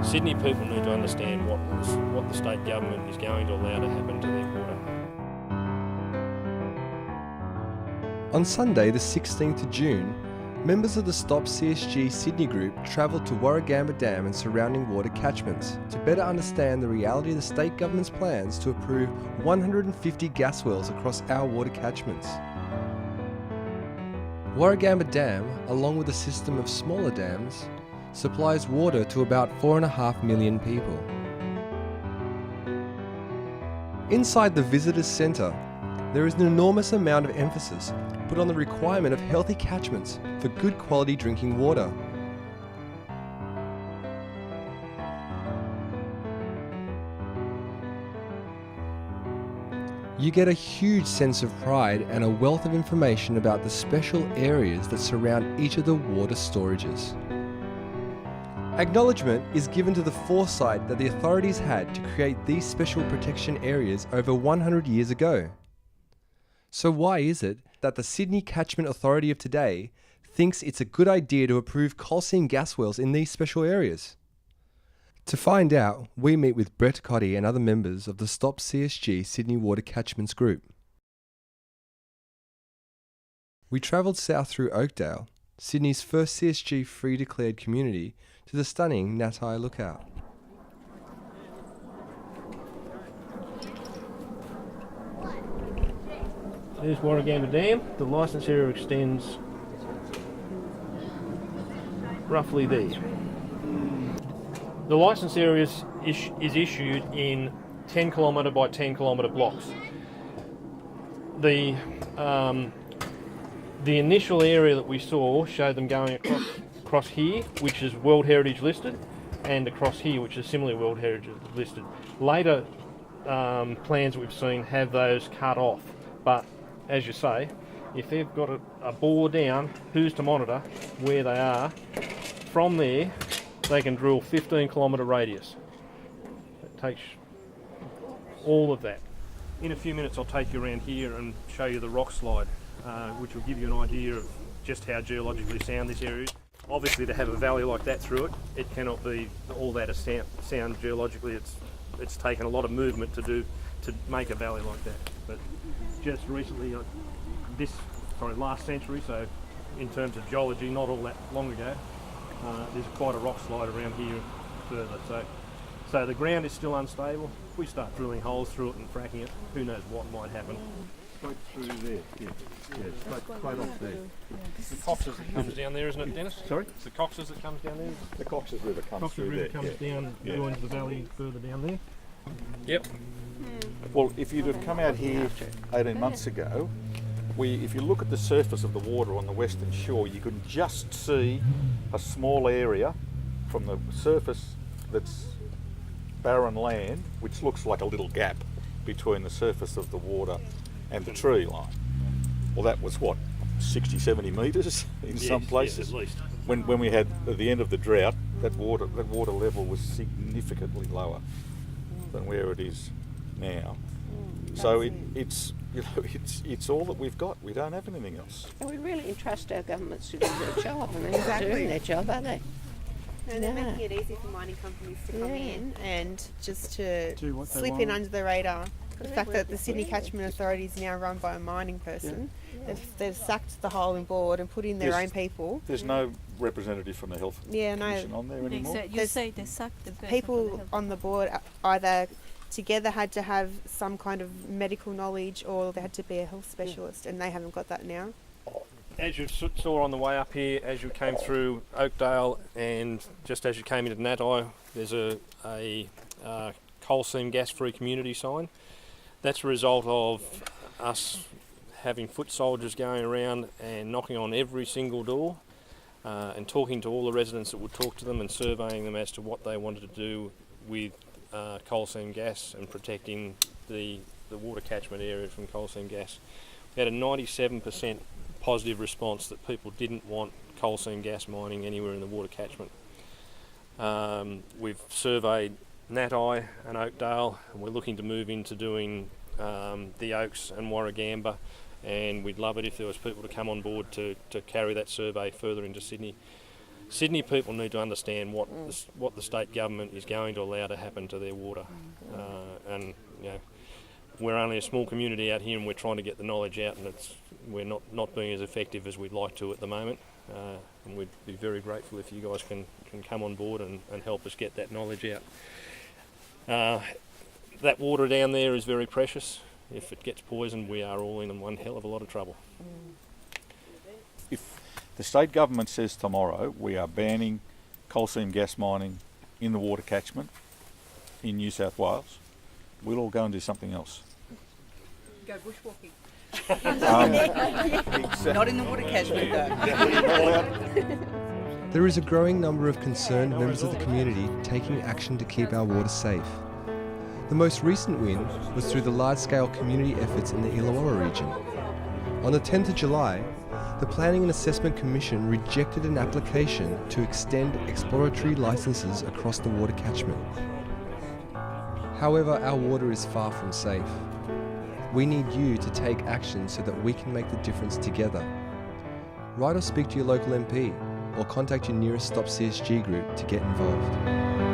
Sydney people need to understand what the state government is going to allow to happen to their water. On Sunday the 16th of June, members of the Stop CSG Sydney group travelled to Warragamba Dam and surrounding water catchments to better understand the reality of the state government's plans to approve 150 gas wells across our water catchments. Warragamba Dam, along with a system of smaller dams, supplies water to about 4.5 million people. Inside the Visitors Centre, there is an enormous amount of emphasis put on the requirement of healthy catchments for good quality drinking water. You get a huge sense of pride and a wealth of information about the special areas that surround each of the water storages. Acknowledgement is given to the foresight that the authorities had to create these special protection areas over 100 years ago. So why is it that the Sydney Catchment Authority of today thinks it's a good idea to approve coal seam gas wells in these special areas? To find out, we meet with Brett Cotty and other members of the Stop CSG Sydney Water Catchments group. We travelled south through Oakdale, Sydney's first CSG free declared community, to the stunning Natai Lookout. There's Warragamba Dam. The licence area extends roughly there. The licence area is issued in 10 kilometre by 10 kilometre blocks. The initial area that we saw showed them going across here, which is World Heritage listed, and across here, which is similarly World Heritage listed. Later plans we've seen have those cut off, but as you say, if they've got a bore down, who's to monitor where they are? From there, they can drill 15 kilometre radius. It takes all of that. In a few minutes I'll take you around here and show you the rock slide, which will give you an idea of just how geologically sound this area is. Obviously, to have a valley like that through it, it cannot be all that sound geologically. It's taken a lot of movement to make a valley like that. But just recently, last century, so in terms of geology, not all that long ago, there's quite a rock slide around here further. So the ground is still unstable. If we start drilling holes through it and fracking it, who knows what might happen. Straight through there, straight off there. It's the Cox's that comes down there, isn't it, Dennis? Sorry? It's the Cox's that comes down there. The Cox's River comes through there. Comes down, joins the valley further down there. Yep. Well, if you'd have come out here 18 months ago, if you look at the surface of the water on the western shore, you can just see a small area from the surface that's barren land, which looks like a little gap between the surface of the water and the tree line. Well, that was what, 60, 70 metres in some places? Yes, at least. When we had, at the end of the drought, that water level was significantly lower than where it is now. So it's all that we've got. We don't have anything else. And we really entrust our governments to do their job, and they're not doing their job, are they? No, they're making it easy for mining companies to come in and just to slip in under the radar. The fact that the Sydney Catchment Authority is now run by a mining person, they've sacked the whole board and put in their own people. There's no representative from the Health Commission on there anymore. You say they sacked the people on the board either together had to have some kind of medical knowledge or they had to be a health specialist, and they haven't got that now. As you saw on the way up here, as you came through Oakdale and just as you came into Natai, there's a coal seam gas-free community sign. That's a result of us having foot soldiers going around and knocking on every single door and talking to all the residents that would talk to them and surveying them as to what they wanted to do with coal seam gas and protecting the water catchment area from coal seam gas. We had a 97% positive response that people didn't want coal seam gas mining anywhere in the water catchment. We've surveyed Natai and Oakdale, and we're looking to move into doing the Oaks and Warragamba, and we'd love it if there was people to come on board to carry that survey further into Sydney. Sydney people need to understand what the state government is going to allow to happen to their water, and you know, we're only a small community out here, and we're trying to get the knowledge out, and we're not being as effective as we'd like to at the moment. And we'd be very grateful if you guys can come on board and help us get that knowledge out. That water down there is very precious. If it gets poisoned, we are all in one hell of a lot of trouble. If the state government says tomorrow we are banning coal seam gas mining in the water catchment in New South Wales, we'll all go and do something else. Go bushwalking. Exactly. Not in the water catchment though. There is a growing number of concerned members of the community taking action to keep our water safe. The most recent win was through the large-scale community efforts in the Illawarra region. On the 10th of July, the Planning and Assessment Commission rejected an application to extend exploratory licences across the water catchment. However, our water is far from safe. We need you to take action so that we can make the difference together. Write or speak to your local MP, or contact your nearest Stop CSG group to get involved.